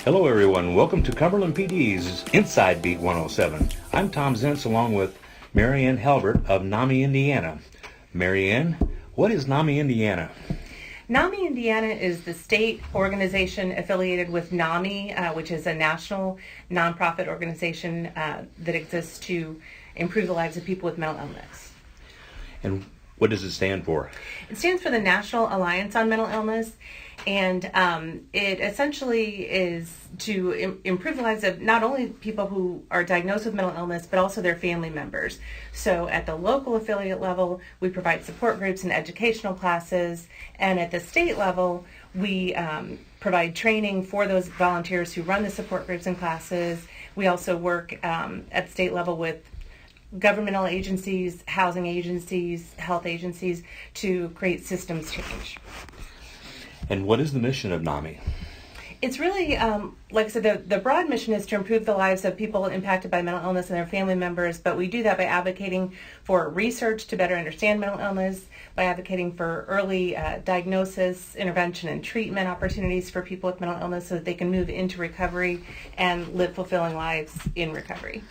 Hello everyone, welcome to Cumberland PD's Inside Beat 107. I'm Tom Zentz along with Marianne Helbert of NAMI, Indiana. Marianne, what is NAMI, Indiana? NAMI Indiana is the state organization affiliated with NAMI, which is a national nonprofit organization that exists to improve the lives of people with mental illness. And what does it stand for? It stands for the National Alliance on Mental Illness, and it essentially is to improve the lives of not only people who are diagnosed with mental illness, but also their family members. So at the local affiliate level, we provide support groups and educational classes, and at the state level, we provide training for those volunteers who run the support groups and classes. We also work at state level with governmental agencies, housing agencies, health agencies to create systems change. And what is the mission of NAMI? It's really, like I said, the broad mission is to improve the lives of people impacted by mental illness and their family members, but we do that by advocating for research to better understand mental illness, by advocating for early diagnosis, intervention, and treatment opportunities for people with mental illness so that they can move into recovery and live fulfilling lives in recovery.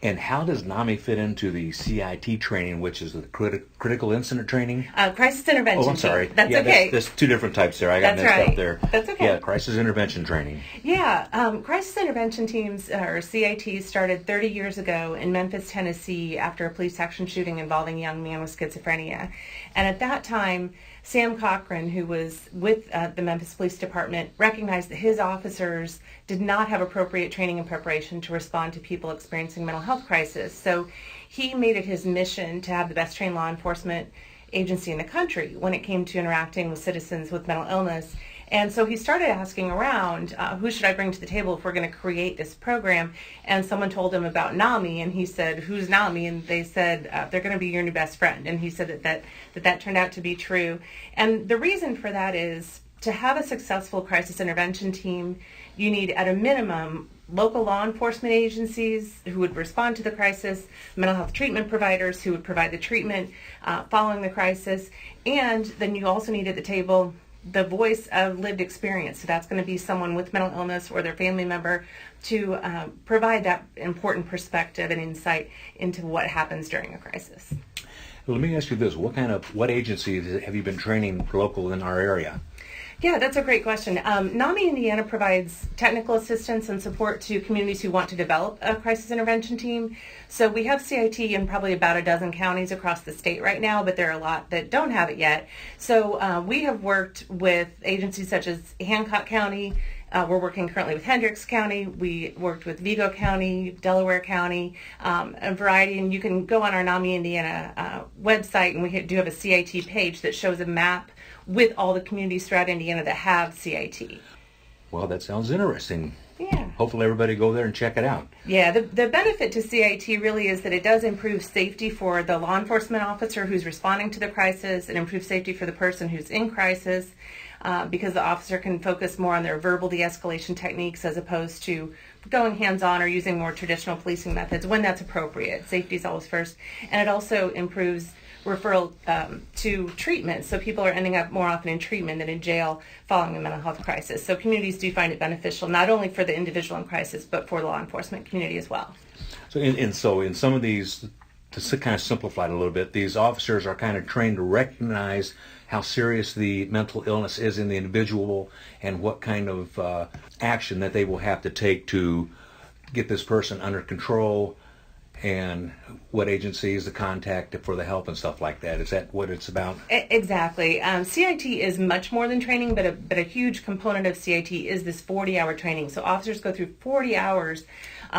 And how does NAMI fit into the CIT training, which is the critical incident training? Crisis intervention. Oh, I'm sorry. That's okay. There's two different types there. I got messed up there. That's okay. Yeah, crisis intervention training. Yeah, crisis intervention teams, or CITs, started 30 years ago in Memphis, Tennessee, after a police action shooting involving a young man with schizophrenia. And at that time, Sam Cochran, who was with the Memphis Police Department, recognized that his officers did not have appropriate training and preparation to respond to people experiencing mental health crisis. So he made it his mission to have the best trained law enforcement agency in the country when it came to interacting with citizens with mental illness. And so he started asking around, who should I bring to the table if we're going to create this program? And someone told him about NAMI, and he said, who's NAMI? And they said, they're going to be your new best friend. And he said that turned out to be true. And the reason for that is to have a successful crisis intervention team, you need at a minimum local law enforcement agencies who would respond to the crisis, mental health treatment providers who would provide the treatment following the crisis, and then you also need at the table the voice of lived experience. So that's going to be someone with mental illness or their family member to provide that important perspective and insight into what happens during a crisis. Let me ask you this: what agencies have you been training local in our area? Yeah, that's a great question. NAMI Indiana provides technical assistance and support to communities who want to develop a crisis intervention team. So we have CIT in probably about a dozen counties across the state right now, but there are a lot that don't have it yet. So we have worked with agencies such as Hancock County. We're working currently with Hendricks County. We worked with Vigo County, Delaware County, a variety. And you can go on our NAMI Indiana website, and we do have a CIT page that shows a map with all the communities throughout Indiana that have CIT. Well, that sounds interesting. Yeah. Hopefully everybody go there and check it out. Yeah, the benefit to CIT really is that it does improve safety for the law enforcement officer who's responding to the crisis, and improve safety for the person who's in crisis because the officer can focus more on their verbal de-escalation techniques as opposed to going hands-on or using more traditional policing methods when that's appropriate. Safety is always first. And it also improves referral to treatment, so people are ending up more often in treatment than in jail following a mental health crisis. So communities do find it beneficial, not only for the individual in crisis, but for the law enforcement community as well. So in some of these, to kind of simplify it a little bit, these officers are kind of trained to recognize how serious the mental illness is in the individual and what kind of action that they will have to take to get this person under control, and what agencies to contact for the help and stuff like that. Is that what it's about? Exactly. CIT is much more than training, but a huge component of CIT is this 40-hour training. So officers go through 40 hours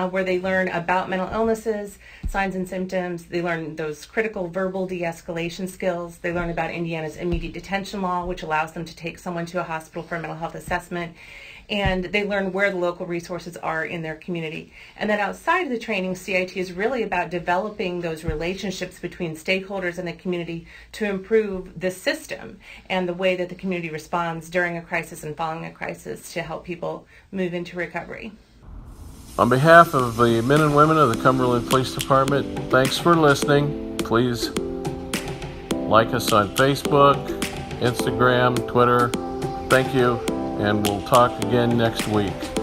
where they learn about mental illnesses, signs and symptoms. They learn those critical verbal de-escalation skills. They learn about Indiana's immediate detention law, which allows them to take someone to a hospital for a mental health assessment. And they learn where the local resources are in their community. And then outside of the training, CIT is really about developing those relationships between stakeholders and the community to improve the system and the way that the community responds during a crisis and following a crisis to help people move into recovery. On behalf of the men and women of the Cumberland Police Department, thanks for listening. Please like us on Facebook, Instagram, Twitter. Thank you. and we'll talk again next week.